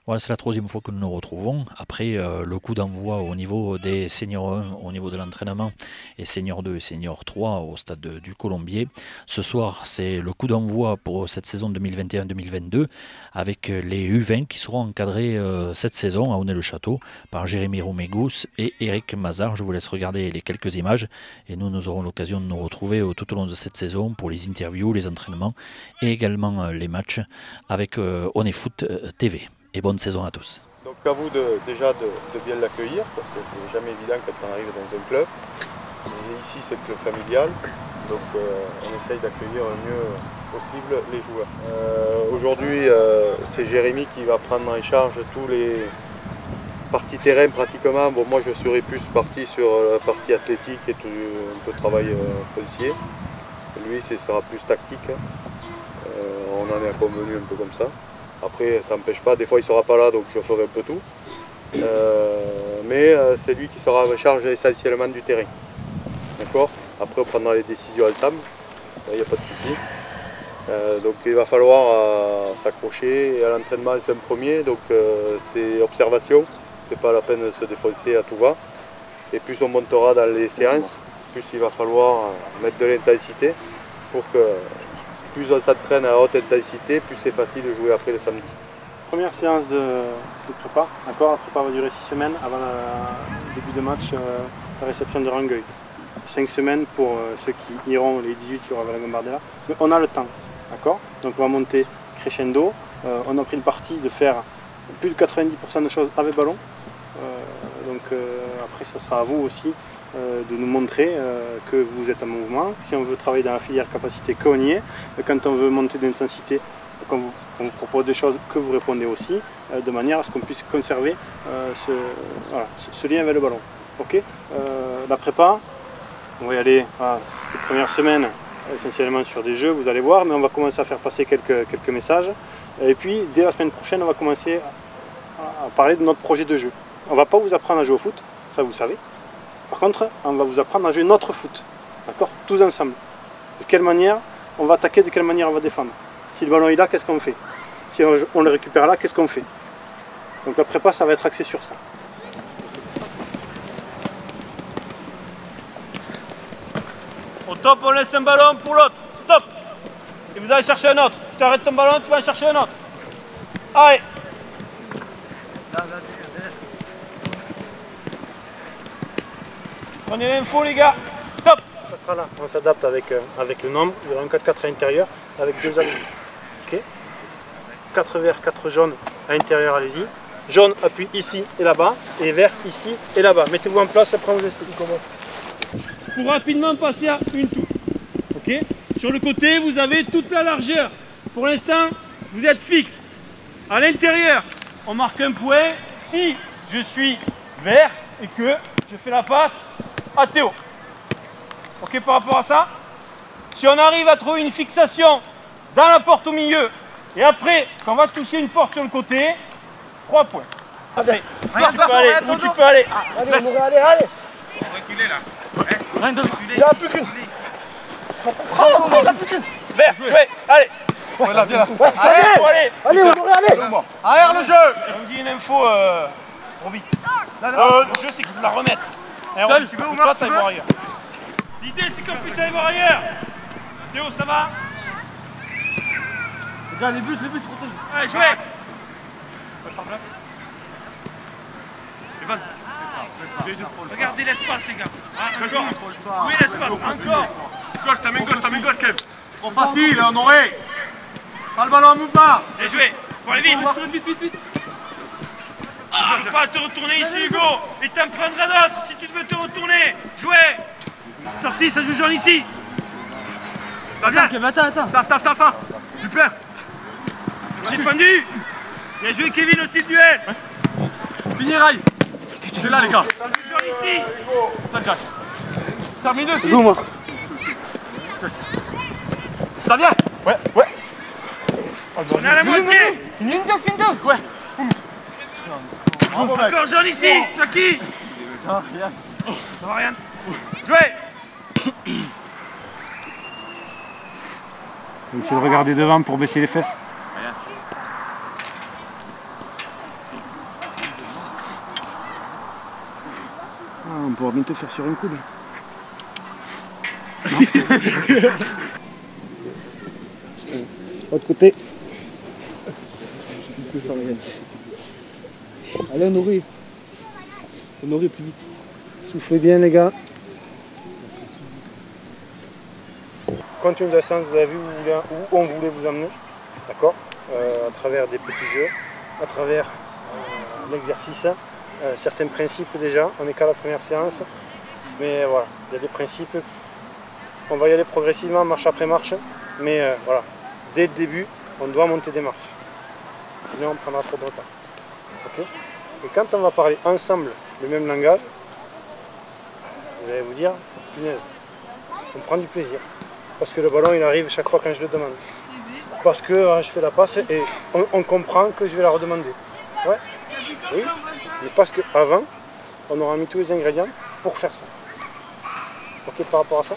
Voilà, c'est la troisième fois que nous nous retrouvons. Après le coup d'envoi au niveau des seniors 1, au niveau de l'entraînement, et senior 2 et senior 3 au stade du Colombier. Ce soir, c'est le coup d'envoi pour cette saison 2021-2022 avec les U20 qui seront encadrés cette saison à Aunay-le-Château par Jérémy Romégous et Eric Mazard. Je vous laisse regarder les quelques images et nous aurons l'occasion de nous retrouver tout au long de cette saison pour les interviews, les entraînements et également les matchs avec Aunay Foot TV. Et bonne saison à tous. Donc à vous déjà de bien l'accueillir, parce que c'est jamais évident quand on arrive dans un club. Et ici c'est le club familial, donc on essaye d'accueillir le mieux possible les joueurs. Aujourd'hui c'est Jérémy qui va prendre en charge tous les parties terrain pratiquement. Bon, moi je serai plus parti sur la partie athlétique et tout, un peu travail foncier. Lui ce sera plus tactique. On en est convenu un peu comme ça. Après, ça n'empêche pas, des fois il ne sera pas là, donc je ferai un peu tout. Mais c'est lui qui sera en charge essentiellement du terrain. D'accord? Après, on prendra les décisions ensemble, il n'y a pas de souci. Donc il va falloir s'accrocher, et à l'entraînement c'est un premier, donc c'est observation, c'est pas la peine de se défoncer à tout va. Et plus on montera dans les séances, plus il va falloir mettre de l'intensité pour que plus on s'entraîne à haute intensité, plus c'est facile de jouer après le samedi. Première séance de prépa, d'accord. La prépa va durer 6 semaines avant le début de match, la réception de Rangueil. 5 semaines pour ceux qui iront, les 18 qui auront la Gambardella. Mais on a le temps, d'accord. Donc on va monter crescendo. On a pris le parti de faire plus de 90% de choses avec ballon. Après ça sera à vous aussi de nous montrer que vous êtes en mouvement. Si on veut travailler dans la filière capacité, qu'on y est. Quand on veut monter d'intensité, on vous propose des choses que vous répondez aussi, de manière à ce qu'on puisse conserver ce lien avec le ballon. Okay, la prépa, on va y aller les premières semaines essentiellement sur des jeux, vous allez voir, mais on va commencer à faire passer quelques messages. Et puis dès la semaine prochaine, on va commencer à parler de notre projet de jeu. On ne va pas vous apprendre à jouer au foot, ça vous savez. Par contre, on va vous apprendre à jouer notre foot, d'accord, tous ensemble. De quelle manière on va attaquer, de quelle manière on va défendre. Si le ballon est là, qu'est-ce qu'on fait? Si on le récupère là, qu'est-ce qu'on fait? Donc la prépa, ça va être axé sur ça. Au top, on laisse un ballon pour l'autre. Top. Et vous allez chercher un autre. Tu arrêtes ton ballon, tu vas en chercher un autre. Allez. Prenez l'info les gars, top. Ça sera là, on s'adapte avec le nombre, il y aura un 4-4 à l'intérieur avec 2 alignés. Ok, 4 verts, 4 jaunes à l'intérieur, allez-y. Jaune appuie ici et là-bas, et vert ici et là-bas. Mettez-vous en place, après on vous explique comment. Pour rapidement passer à une touche. Ok. Sur le côté, vous avez toute la largeur. Pour l'instant, vous êtes fixe. À l'intérieur, on marque un point si je suis vert et que je fais la passe à Théo. Ok, par rapport à ça, si on arrive à trouver une fixation dans la porte au milieu et après qu'on va toucher une porte sur le côté, 3 points. Après, où tu peux aller. Allez, on va aller. Reculez là. Il n'y en a plus qu'une. Vert, jouez, allez. Ouais, là, viens là. Allez, Allez, on devrait aller. Arrière le jeu. On dit une info, Roby. Le jeu, c'est qu'il faut la remettre. Seul, tu veux ou Marc, tu veux. L'idée, c'est qu'on puisse aller voir ailleurs. Théo, ça va? Regarde les buts, protège. Allez, jouez. Regardez l'espace, les gars. Encore. Où est l'espace? Encore. Gauche, ta main gauche, Kev. Trop facile, on aurait. Pas le ballon en mouvement. Et jouez. Faut aller vite. Ah, pas te retourner ici, Hugo. Et t'en prendras d'autres si tu veux te retourner. Jouez. Sorti, ça joue jaune ici. Attends. Taf. Super. Défendu. Bien joué, Kevin, aussi le duel. Pineraille. Je suis là, les gars. Jaune ici. Ça cache. Terminé. Joue-moi. Ça vient. Ouais. On est à la moitié. Ouais. Encore jaune ici. Tu as qui? Non, rien. Ça va rien. Jouez. Essayez de regarder devant pour baisser les fesses. Ah, on pourra bientôt faire sur un coude. Autre côté. Allez, Honoré. Honoré plus vite. Soufflez bien, les gars. Compte une descente, vous avez vu où on voulait vous emmener, d'accord, à travers des petits jeux, à travers l'exercice, certains principes déjà, on n'est qu'à la première séance, mais voilà, il y a des principes, on va y aller progressivement, marche après marche, mais voilà, dès le début, on doit monter des marches, sinon on prendra trop de retard. Okay. Et quand on va parler ensemble le même langage, vous allez vous dire, punaise, on prend du plaisir. Parce que le ballon il arrive chaque fois quand je le demande. Parce que je fais la passe et on comprend que je vais la redemander. Ouais. Oui. Mais parce qu'avant, on aura mis tous les ingrédients pour faire ça. Ok par rapport à ça?